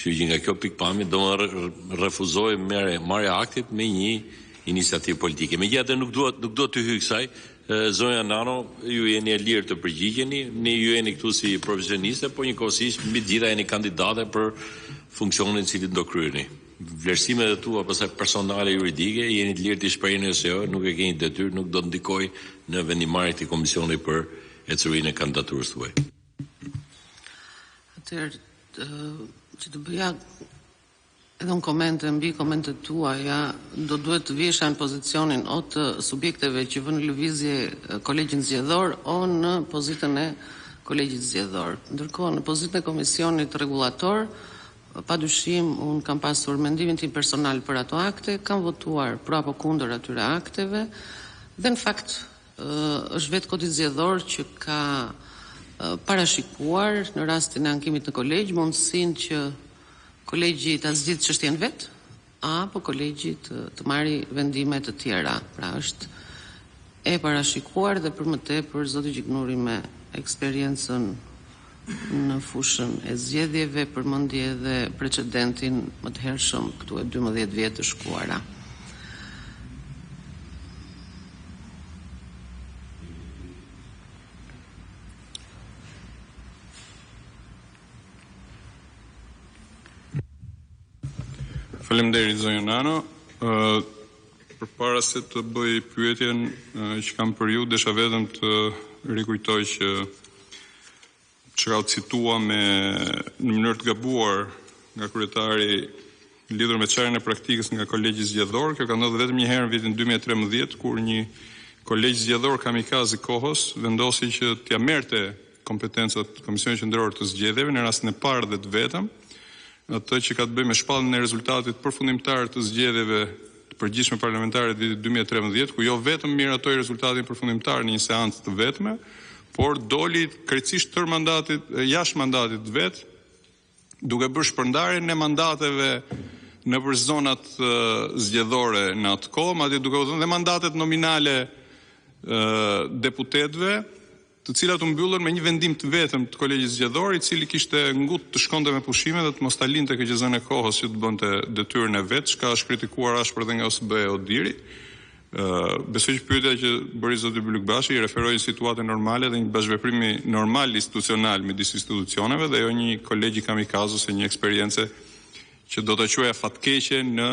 Kështu që nga kjo pikpamje do më refuzoj marrja aktit me një iniciativë politike. Megjithatë nuk do të hyj kësaj. Zonja Nano, ju jeni e lirë të përgjigjeni, ne ju jeni këtu si profesioniste, po njëkohësisht mbi të gjitha jeni kandidate për funksionin cilin do kryeni. Vlerësimet e tua pastaj personale juridike jeni të lirë të shprehni ose jo, nuk e keni detyrë, nuk do të ndikoj në vendimarrjen e këtij komisioni për ecurinë e kandidaturës tuaj. Atëherë që të bëja edhe në komente, mbi komentet tuaja, do duhet të vjesha në pozicionin o të subjekteve që vënë lëvizje kolegjin zgjedhor, o në pozitën e kolegjit zgjedhor. Ndërkohë, në pozitën e komisionit rregullator, padyshim unë kam pasur mendimin tim personal për ato akte, kam votuar pro apo kundër atyre akteve, dhe në fakt është vetë kodi zgjedhor që ka parashikuar në rastin e ankimit në kolegj mundësinë që kolegji ta zgjidhë çështjen vet, apo kolegji të marrë vendime të tjera. Pra është e parashikuar dhe për më tepër zoti Gjiknuri me eksperiencën në fushën e zgjedhjeve, përmendje edhe precedentin më të hershëm këtu e 12 vjet të shkuara. Faleminderit zonja Nano. Përpara se të bëj pyetjen që kam për ju, desha vetëm të rikujtoj që çka u citua në mënyrë të gabuar nga kryetari lidhur me çarjen e praktikës nga kolegji zgjedhor. Kjo ka ndodhur vetëm një herë në vitin 2013 kur një kolegj zgjedhor kamikaze kohës vendosi që t'ia merrte kompetencat Komisionit Qendror të Zgjedhjeve në rastin e parë dhe të vetëm, atë që ka të bëjë me shpalljen e rezultatit përfundimtar të zgjedhjeve të përgjithshme parlamentare të vitit 2013, ku jo vetëm miratoi rezultatin përfundimtar në një seancë të vetme, por doli krejtësisht tër mandatit, jashtë mandatit vet, duke bërë shpërndarjen e mandateve nëpër zonat zgjedhore në atë kohë, madje duke u dhënë dhe mandatet nominale deputetëve, të cilat u mbyllën me një vendim të vetëm të kolegjit zgjedhor, i cili kishte ngutë të shkonte me pushime dhe të mos ta linte KQZ-n e kohës që të bënte detyrën e vet, çka është kritikuar ashpër edhe nga OSBE Odiri. Besoj që pyetja që bëri zoti Bylykbashi i referoi në situata normale dhe një bashkëveprimi normal institucional midis institucioneve dhe jo një kolegji kamikaze ose një eksperiencë që do ta quaja fatkeqe në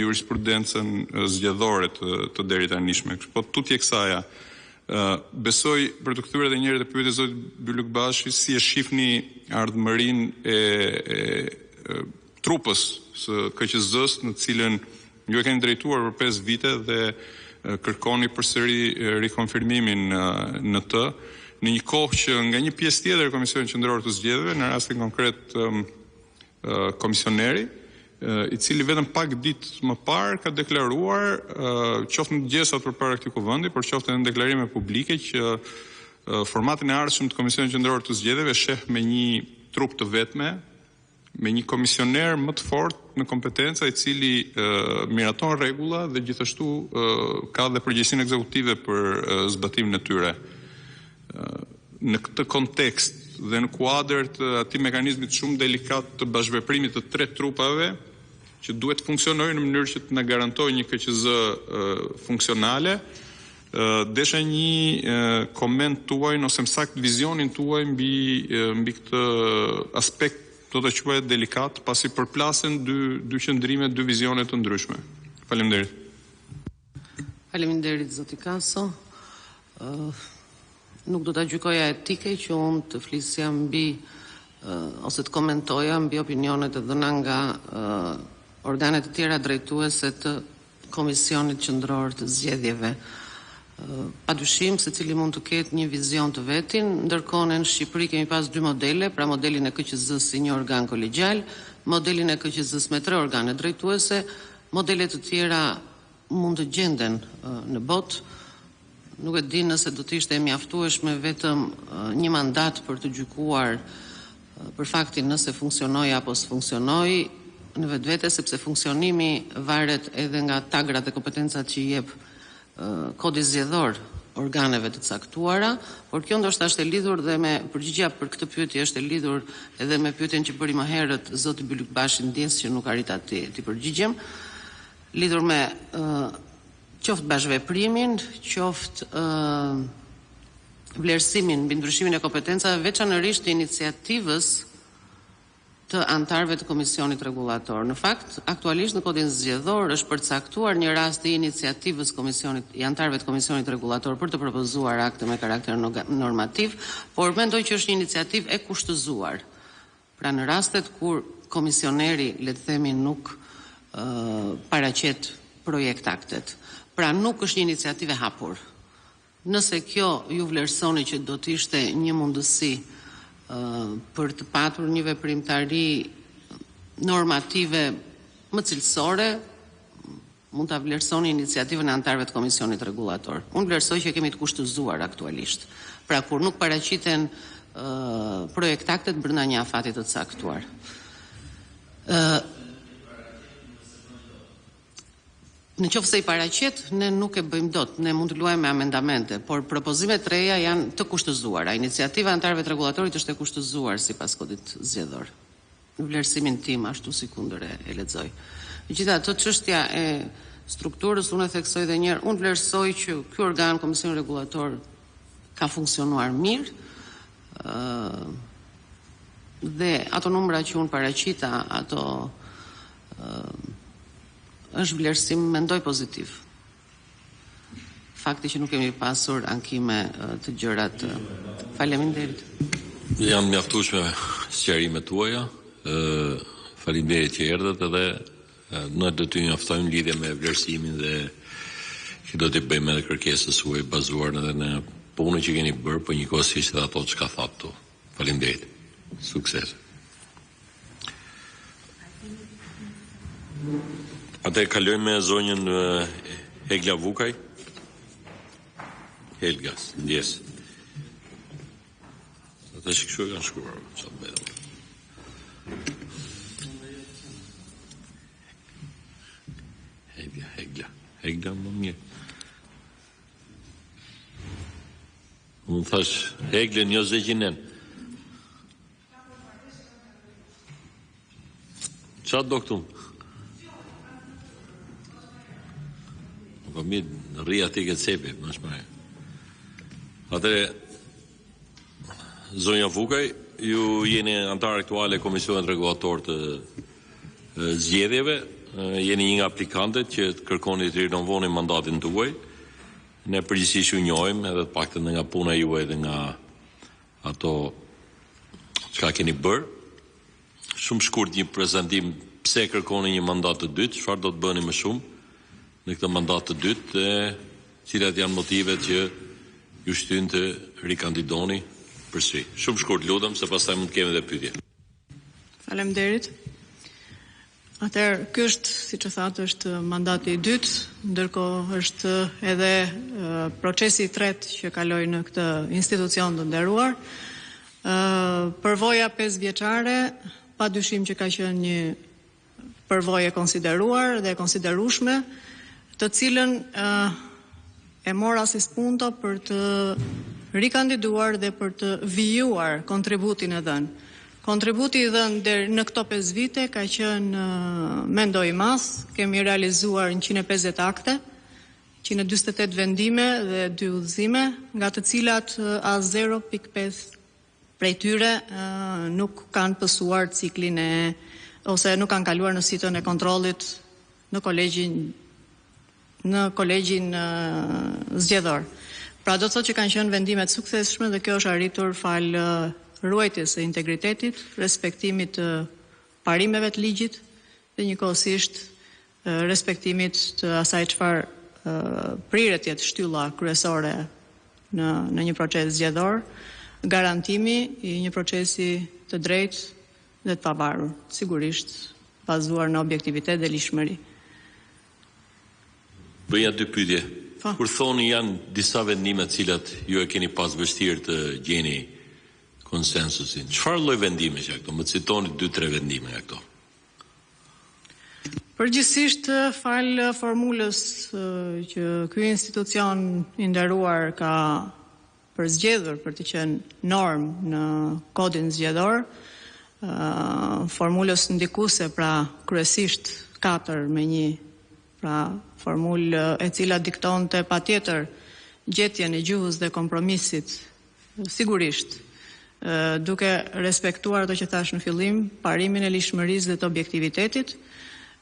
jurisprudencën zgjedhore të deri tanishme. Po tutje kësaja. Besoj për të kthyer edhe një herë të pyetjes zotit Bylykbashi si e shihni ardhmërinë e trupës së KQZ-s në cilën ju e keni drejtuar për 5 vite dhe kërkoni përsëri rikonfirmimin në të, në një kohë që nga një pjesë tjetër e Komisionit Qendror të Zgjedhjeve, në rastin konkret komisioneri, i cili vetëm pak ditë më parë ka deklaruar, qoftë në gjesa përpara këtij kuvendi, por qoftë edhe në deklarime publike që formatin e ardhshëm të Komisionit Qendror të Zgjedhjeve sheh me një trup të vetme, me një komisioner më të fortë në kompetenca, i cili miraton rregulla dhe gjithashtu ka dhe përgjegjësinë ekzekutive për zbatimin e tyre. Në këtë kontekst dhe në kuadër të atij mekanizmit shumë delikat të bashkëveprimit të 3 trupave që duhet të funksionojë në mënyrë që të na garantojë një KQZ funksionale, desha një koment tuaj ose më saktë vizionin tuaj mbi këtë aspekt do të quaj delikat, pasi përplasen dy qëndrime, dy vizione të ndryshme. Faleminderit. Faleminderit zoti Kaso. Nuk do ta gjykoja etike që unë të flisja mbi ose të komentoja mbi opinionet e dhëna nga organet të tjera drejtuese të Komisionit Qendror të Zgjedhjeve. Padyshim se cili mund të ketë një vizion të vetin, ndërkohë në Shqipëri kemi pas 2 modele, pra modelin e KQZ-s si një organ kolegjial, modelin e KQZ-s me 3 organe drejtuese, modele të tjera mund të gjenden në botë. Nuk e di nëse do të ishte e mjaftueshme vetëm një mandat për të gjykuar për faktin nëse funksionoi apo s'funksionoi në vetvete, sepse funksionimi varet edhe nga tagrat e kompetencat që i jep kodi zgjedhor organeve të caktuara, por kjo ndoshta është e lidhur dhe me përgjigjja për këtë pyetje është e lidhur edhe me pyetjen që bëri më herët zoti Bylyk Bashi, ndjes që nuk arrita ti përgjigjem, lidhur me qoftë bashkëveprimin, qoftë vlerësimin mbi ndryshimin e kompetencave, veçanërisht të iniciativës të antarëve të Komisionit Rregullator. Në fakt, aktualisht në kodin zgjedhor është përcaktuar një rast i iniciativës i antarëve të Komisionit Rregullator për të propozuar akte me karakter normativ, por mendoj që është një iniciativë e kushtëzuar. Pra në rastet kur komisioneri, le të themi, nuk paraqet projekt aktet. Pra nuk është një iniciativë e hapur. Nëse kjo ju vlerësoni që do të ishte një mundësi për të patur një veprimtari normative më cilësore, mund ta vlerësoni iniciativën e antarëve të Komisionit Rregullator. Unë vlerësoj që kemi të kushtëzuar aktualisht. Pra kur nuk paraqiten projektaktet brenda një afati të caktuar. Në qoftë se i paraqet, ne nuk e bëjmë dot, ne mund të luajmë me amendamente, por propozimet të reja janë të kushtëzuara. Iniciativa e antarëve të rregullatorit është e kushtëzuar sipas kodit zgjedhor. Në vlerësimin tim ashtu si kundër e lexoj. Megjithatë, çështja e strukturës, unë e theksoj edhe një herë, unë vlerësoj që ky organ, Komisioni Rregullator, ka funksionuar mirë. Dhe ato numra që unë paraqita, ato është vlerësim, mendoj, pozitiv. Fakti që nuk kemi pasur ankime të gjërat. Faleminderit. Janë mjaftueshme sqarimet tuaja. Faleminderit që erdhët edhe ne do t'ju njoftojmë lidhje me vlerësimin dhe që do t'i bëjmë edhe kërkesës suaj bazuar edhe në punën që keni bërë, po njëkohësisht edhe ato çka thatë tu. Faleminderit. Sukses. Atë kalojmë me zonjën Hegla Vukaj. Helgas, ndjes. Atë shkëshu kanë shkruar, çfarë bëjmë. Hegla më mirë. Unë thash Heglën jo Zeqinen. Çfarë do këtu? Po mirë, rria ti këtë sepi, më shmaj. Atëre, zonja Vukaj, ju jeni antar aktuale Komisionit Rregullator të zgjedhjeve, jeni një nga aplikantët që kërkoni të rinovoni mandatin tuaj. Ne përgjithsisht ju njohim edhe të paktën nga puna juaj dhe nga ato çka keni bërë. Shumë shkurt një prezantim pse kërkoni një mandat të dytë, çfarë do të bëni më shumë në këtë mandat të dytë, cilat janë motivet që ju shtyn të rikandidoni përsëri. Shumë shkurt lutem, se pastaj mund të kemi edhe pyetje. Faleminderit. Atëherë, ky është, siç e thatë, është mandati i dytë, ndërkohë është edhe procesi i tretë që kaloj në këtë institucion të nderuar. Përvoja 5 vjeçare, padyshim që ka qenë një përvojë e konsideruar dhe e konsiderueshme, të cilën e mora si spunto për të rikandiduar dhe për të vijuar kontributin e dhënë. Kontributi i dhënë deri në këto 5 vite ka qenë, mendoj, mas. Kemi realizuar 150 akte, 148 vendime dhe 2 udhëzime, nga të cilat as 0.5 prej tyre nuk kanë pësuar ciklin ose nuk kanë kaluar në sitën e kontrollit në kolegjin zgjedhor. Pra do të thotë që kanë qenë vendime të suksesshme dhe kjo është arritur fal ruajtjes së integritetit, respektimit të parimeve të ligjit dhe njëkohësisht respektimit të asaj çfarë priret të jetë shtylla kryesore në një proces zgjedhor, garantimi i një procesi të drejtë dhe të pavarur, sigurisht bazuar në objektivitet dhe lishmëri. Bëja 2 pyetje. Kur thoni janë disa vendime të cilat ju e keni pas vështirë të gjeni konsensusin, çfarë lloj vendime që këto? Më citoni 2-3 vendime nga këto. Përgjithsisht fal formulës që ky institucion i nderuar ka përzgjedhur për të qenë normë në kodin zgjedhor, formulës ndikuese, pra kryesisht 4-1, pra formulë e cila diktonte patjetër gjetjen e gjuhës dhe kompromisit, sigurisht, duke respektuar ato që thash në fillim, parimin e lishmërisë dhe të objektivitetit,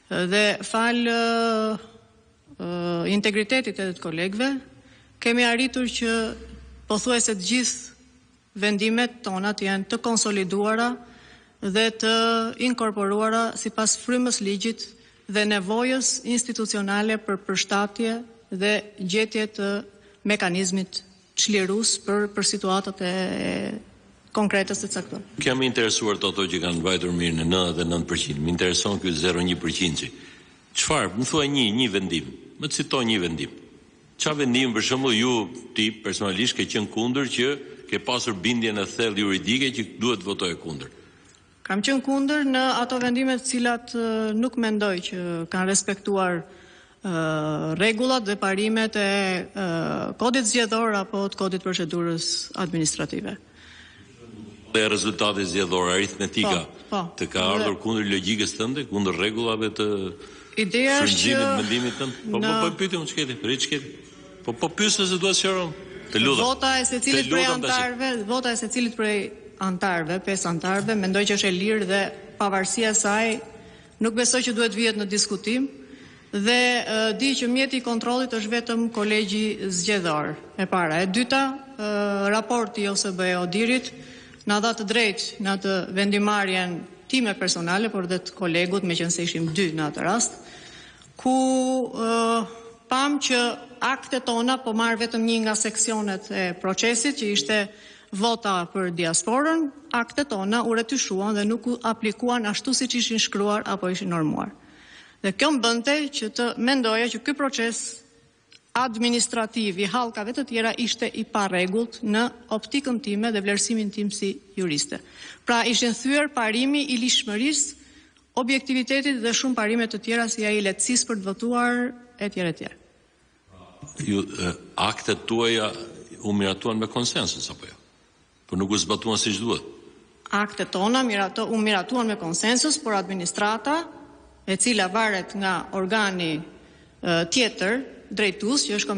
dhe fal integritetit edhe të kolegëve, kemi arritur që pothuajse të gjithë vendimet tona të jenë të konsoliduara dhe të inkorporuara sipas frymës ligjit dhe nevojës institucionale për përshtatje dhe gjetje të mekanizmit çlirues për situatat e konkrete të caktuara. Kam interesuar të ato që kanë mbajtur mirë në 99%. Më intereson ky 0.1%. Çfarë? Më thuaj një vendim. Më cito një vendim. Çfarë vendim, për shembull, ju ti personalisht ke qenë kundër, që ke pasur bindjen e thellë juridike që duhet të votoje kundër? Kam qenë kundër në ato vendime të cilat nuk mendoj që kanë respektuar rregullat dhe parimet e kodit zgjedhor apo të kodit procedurës administrative. Dhe rezultati zgjedhor, aritmetika, të ka ardhur kundër logjikës tënde, kundër rregullave të frymëzimit të mendimit tënd? Po pyetem ç'keti, rrit ç'keti. Po pyesë se duhet sqaron. Të lutem. Vota e secilit prej antarëve, 5 antarëve, mendoj që është e lirë dhe pavarësia e saj nuk besoj që duhet vihet në diskutim, dhe di që mjeti i kontrollit është vetëm kolegji zgjedhor. E para, e dyta, raporti i OSBE-Odirit na dha të drejtë në atë vendimarrjen time personale, por dhe të kolegut, meqense ishim 2 në atë rast, ku pam që aktet tona po marr vetëm një nga seksionet e procesit, që ishte vota për diasporën, aktet tona u retyshuan dhe nuk u aplikuan ashtu siç ishin shkruar apo ishin normuar. Dhe kjo më bënte që të mendoja që ky proces administrativ i hallkave të tjera ishte i parregullt në optikën time dhe vlerësimin tim si juriste. Pra ishin thyer parimi i lishmërisë, objektivitetit dhe shumë parime të tjera si ai i lehtësisë për të votuar etj. etj. Ju aktet tuaja u miratuan me konsensus apo jo? Po nuk u zbatuan siç duhet. Aktet tona u miratuan me konsensus, por administrata, e cila varet nga organi tjetër drejtues, që është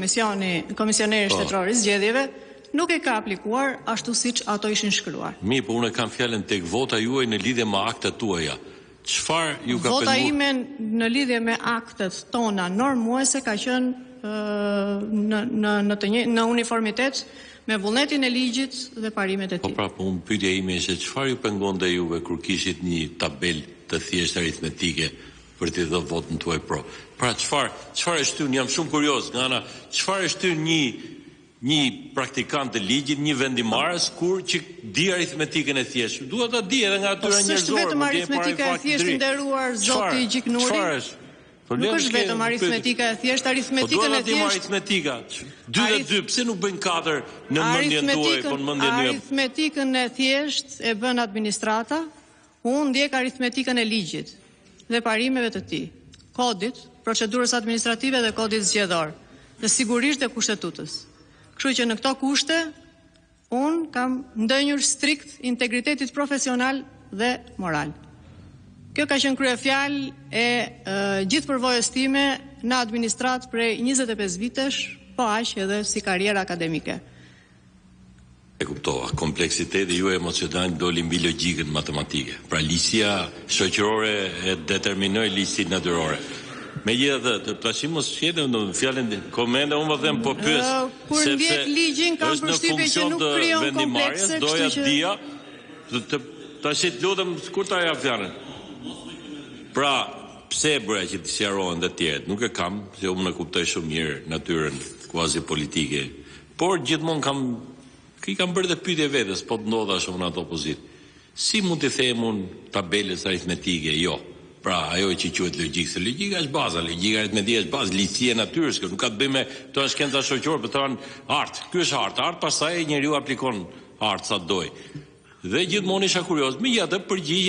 komisioneri shtetëror i zgjedhjeve, nuk e ka aplikuar ashtu siç ato ishin shkruar. Po unë kam fjalën tek vota juaj në lidhje me aktet tuaja. Çfarë ju ka Vota ime në lidhje me aktet tona normuese ka qenë në uniformitet me vullnetin e ligjit dhe parimet e tij. Unë pyetja ime ishte çfarë ju pengonte juve kur kishit një tabel të thjeshtë aritmetike për të dhënë votën tuaj pro. Pra çfarë e shtyn, jam shumë kurioz nga ana, çfarë e shtyn një praktikant të ligjit, një vendimarrës kur që di aritmetikën e thjeshtë. Duhet ta di edhe nga atyra njerëzor. Është vetëm aritmetika e thjeshtë, nderuar zoti Gjiknuri. Çfarë është? Nuk është vetëm aritmetika e thjeshtë, aritmetikën e thjeshtë. Aritmetika. 2 dhe 2, pse nuk bëjnë 4 në mendjen tuaj, po në mendjen e Aritmetikën e thjeshtë e bën administrata. Unë ndjek aritmetikën e ligjit dhe parimeve të tij, kodit, procedurës administrative dhe kodit zgjedhor, dhe sigurisht e kushtetutës. Kështu që në këto kushte unë kam ndënjur strikt integritetit profesional dhe moral. Kjo ka qenë kryefjalë e gjithë përvojës time në administrat prej 25 vitesh, po aq edhe si karrierë akademike. E kuptova, kompleksiteti ju emocional doli mbi logjikën matematike. Pra ligjësia shoqërore e determinoi ligjësinë natyrore. Megjithatë, tash mos fjetem në fjalën komende, unë më them po pyes. Kur ndjek ligjin kam përshtypjen që nuk krijon komplekse, doja dia tash lutem kur ta jap fjalën. Pra, pse e bëra që të sqarohen dhe tjerët? Nuk e kam, se unë e kuptoj shumë mirë natyrën kuazi politike. Por gjithmonë kam bërë dhe pyetje vetes, po të ndodha shumë në ato pozitë. Si mund të them unë tabelës aritmetike? Jo. Pra, ajo që quhet logjikë, se logjika është baza, logjika aritmetike është bazë, ligjësia e natyrës, që nuk ka të bëjë me to shkenca shoqërore, por thon art. Ky është art, pastaj njeriu aplikon art sa doj. Dhe gjithmonë isha kurioz, megjithatë përgjigje